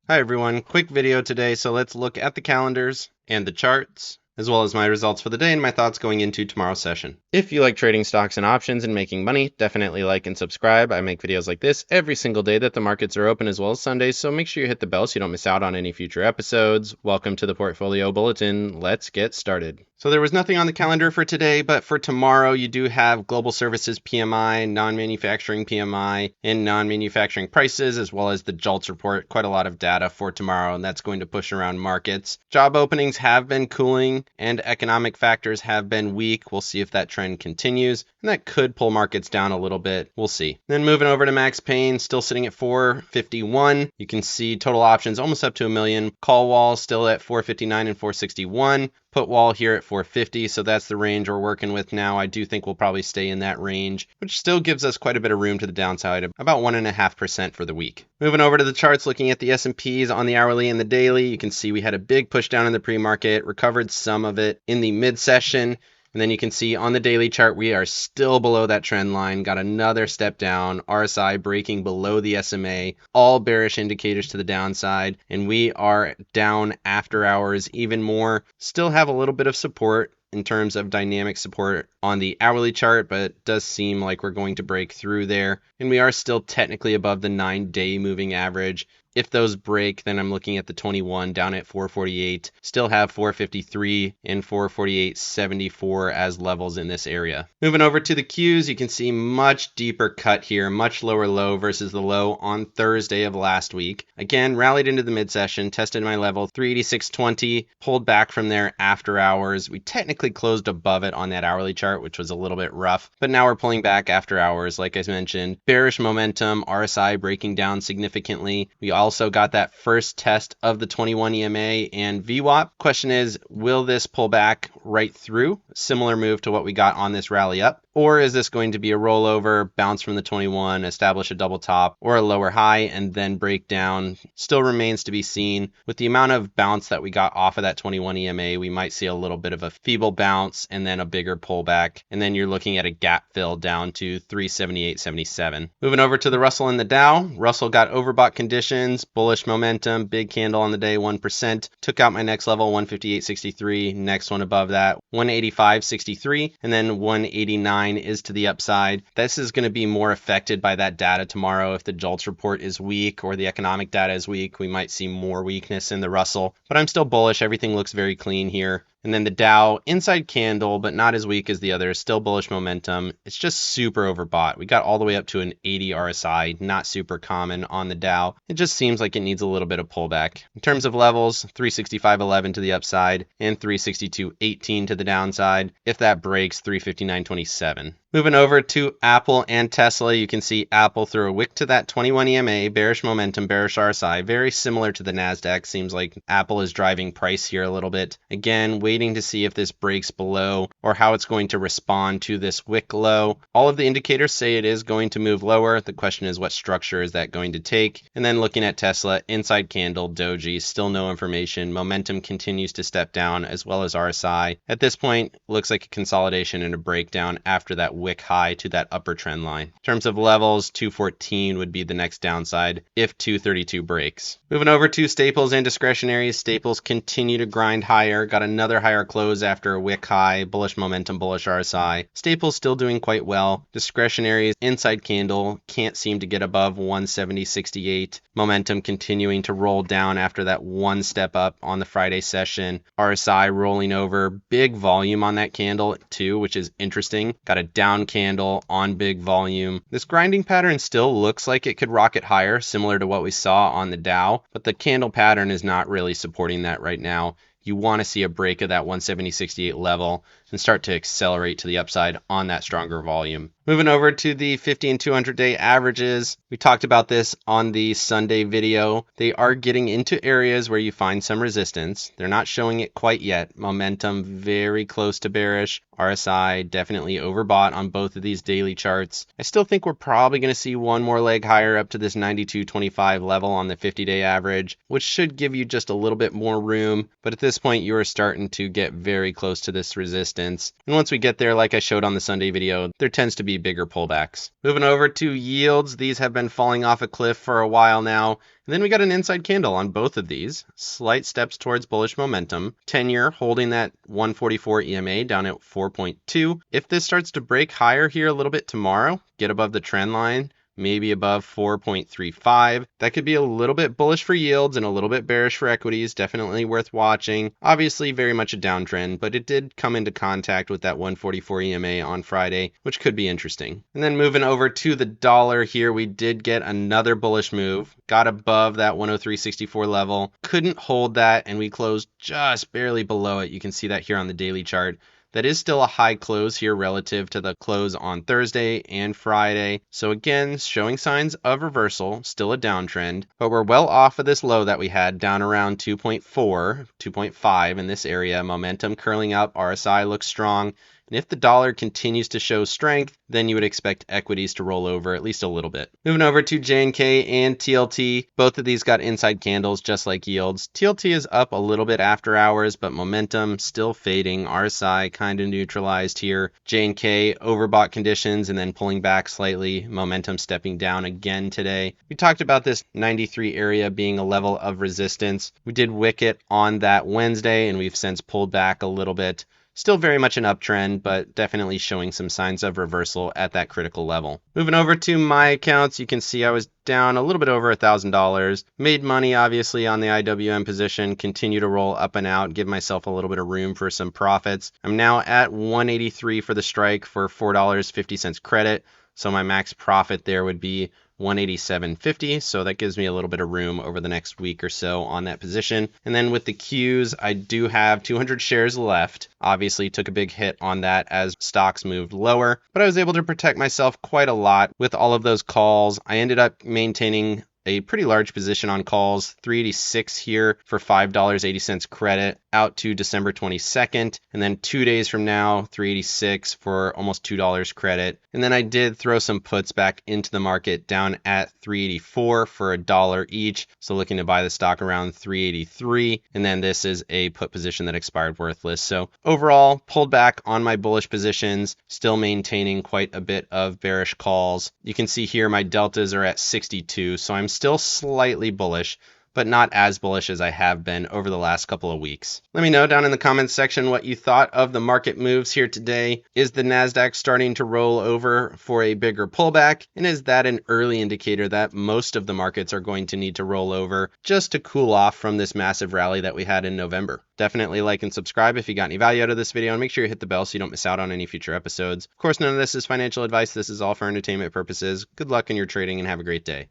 Hi everyone, quick video today, so let's look at the calendars and the charts, as well as my results for the day and my thoughts going into tomorrow's session. If you like trading stocks and options and making money, definitely like and subscribe. I make videos like this every single day that the markets are open, as well as Sundays, so make sure you hit the bell so you don't miss out on any future episodes. Welcome to the Portfolio Bulletin. Let's get started. So there was nothing on the calendar for today, but for tomorrow you do have global services PMI, non-manufacturing PMI, and non-manufacturing prices, as well as the JOLTS report. Quite a lot of data for tomorrow, and that's going to push around markets. Job openings have been cooling, and economic factors have been weak. We'll see if that trend continues, and that could pull markets down a little bit. We'll see. Then moving over to Max Payne, still sitting at 451. You can see total options almost up to 1 million. Call wall still at 459 and 461. Put wall here at 450, so that's the range we're working with now. I do think we'll probably stay in that range, which still gives us quite a bit of room to the downside, about 1.5% for the week. Moving over to the charts, looking at the S&Ps on the hourly and the daily, you can see we had a big push down in the pre-market, recovered some of it in the mid-session. And then you can see on the daily chart, we are still below that trend line, got another step down, RSI breaking below the SMA, all bearish indicators to the downside, and we are down after hours even more. Still have a little bit of support in terms of dynamic support on the hourly chart, but it does seem like we're going to break through there. And we are still technically above the 9-day moving average. If those break, then I'm looking at the 21 down at 448, still have 453 and 448.74 as levels in this area. Moving over to the Qs, you can see much deeper cut here, much lower low versus the low on Thursday of last week. Again, rallied into the mid-session, tested my level 386.20, pulled back from there after hours. We technically closed above it on that hourly chart, which was a little bit rough, but now we're pulling back after hours. Like I mentioned, bearish momentum, RSI breaking down significantly. We also got that first test of the 21 EMA and VWAP. Question is, will this pull back right through? Similar move to what we got on this rally up. Or is this going to be a rollover, bounce from the 21, establish a double top or a lower high, and then break down? Still remains to be seen. With the amount of bounce that we got off of that 21 EMA, we might see a little bit of a feeble bounce and then a bigger pullback. And then you're looking at a gap fill down to 378.77. Moving over to the Russell and the Dow. Russell got overbought conditions, bullish momentum, big candle on the day, 1%. Took out my next level, 158.63. Next one above that, 185.63. And then 189 is to the upside. This is going to be more affected by that data tomorrow. If the JOLTS report is weak or the economic data is weak, we might see more weakness in the Russell. But I'm still bullish. Everything looks very clean here. And then the Dow, inside candle, but not as weak as the others, still bullish momentum. It's just super overbought. We got all the way up to an 80 RSI, not super common on the Dow. It just seems like it needs a little bit of pullback. In terms of levels, 365.11 to the upside and 362.18 to the downside. If that breaks, 359.27. Moving over to Apple and Tesla, you can see Apple threw a wick to that 21 EMA, bearish momentum, bearish RSI, very similar to the NASDAQ. Seems like Apple is driving price here a little bit. Again, waiting to see if this breaks below or how it's going to respond to this wick low. All of the indicators say it is going to move lower. The question is, what structure is that going to take? And then looking at Tesla, inside candle, doji, still no information. Momentum continues to step down as well as RSI. At this point, looks like a consolidation and a breakdown after that wick high to that upper trend line. In terms of levels, 214 would be the next downside if 232 breaks. Moving over to staples and discretionaries, staples continue to grind higher, got another higher close after a wick high, bullish momentum, bullish RSI. Staples still doing quite well. Discretionaries, inside candle, can't seem to get above 170.68. Momentum continuing to roll down after that one step up on the Friday session. RSI rolling over, big volume on that candle too, which is interesting. Got a down candle on big volume. This grinding pattern still looks like it could rocket higher, similar to what we saw on the Dow, but the candle pattern is not really supporting that right now. You want to see a break of that 170.68 level and start to accelerate to the upside on that stronger volume. Moving over to the 50 and 200 day averages, we talked about this on the Sunday video. They are getting into areas where you find some resistance. They're not showing it quite yet. Momentum very close to bearish. RSI definitely overbought on both of these daily charts. I still think we're probably going to see one more leg higher up to this 92.25 level on the 50-day average, which should give you just a little bit more room. But at this point, you are starting to get very close to this resistance. resistance. And once we get there, like I showed on the Sunday video, there tends to be bigger pullbacks. Moving over to yields, these have been falling off a cliff for a while now. And then we got an inside candle on both of these. Slight steps towards bullish momentum. 10-year holding that 144 EMA down at 4.2. If this starts to break higher here a little bit tomorrow, get above the trend line, maybe above 4.35. That could be a little bit bullish for yields and a little bit bearish for equities. Definitely worth watching. Obviously very much a downtrend, but it did come into contact with that 144 EMA on Friday, which could be interesting. And then moving over to the dollar here, we did get another bullish move. Got above that 103.64 level. Couldn't hold that, and we closed just barely below it. You can see that here on the daily chart. That is still a high close here relative to the close on Thursday and Friday. So again, showing signs of reversal, still a downtrend, but we're well off of this low that we had down around 2.4, 2.5 in this area. Momentum curling up, RSI looks strong. And if the dollar continues to show strength, then you would expect equities to roll over at least a little bit. Moving over to JNK and TLT, both of these got inside candles just like yields. TLT is up a little bit after hours, but momentum still fading. RSI kind of neutralized here. JNK overbought conditions and then pulling back slightly. Momentum stepping down again today. We talked about this 93 area being a level of resistance. We did wick it on that Wednesday, and we've since pulled back a little bit. Still very much an uptrend, but definitely showing some signs of reversal at that critical level. Moving over to my accounts, you can see I was down a little bit over $1,000. Made money, obviously, on the IWM position. Continue to roll up and out, give myself a little bit of room for some profits. I'm now at 183 for the strike for $4.50 credit. So my max profit there would be 187.50, so that gives me a little bit of room over the next week or so on that position. And then with the Qs, I do have 200 shares left. Obviously took a big hit on that as stocks moved lower, but I was able to protect myself quite a lot with all of those calls. I ended up maintaining a pretty large position on calls, 386 here for $5.80 credit out to December 22nd. And then 2 days from now, 386 for almost $2 credit. And then I did throw some puts back into the market down at 384 for $1 each. So looking to buy the stock around 383. And then this is a put position that expired worthless. So overall, pulled back on my bullish positions, still maintaining quite a bit of bearish calls. You can see here my deltas are at 62. So I'm still slightly bullish, but not as bullish as I have been over the last couple of weeks. Let me know down in the comments section what you thought of the market moves here today. Is the NASDAQ starting to roll over for a bigger pullback? And is that an early indicator that most of the markets are going to need to roll over just to cool off from this massive rally that we had in November? Definitely like and subscribe if you got any value out of this video, and make sure you hit the bell so you don't miss out on any future episodes. Of course, none of this is financial advice. This is all for entertainment purposes. Good luck in your trading and have a great day.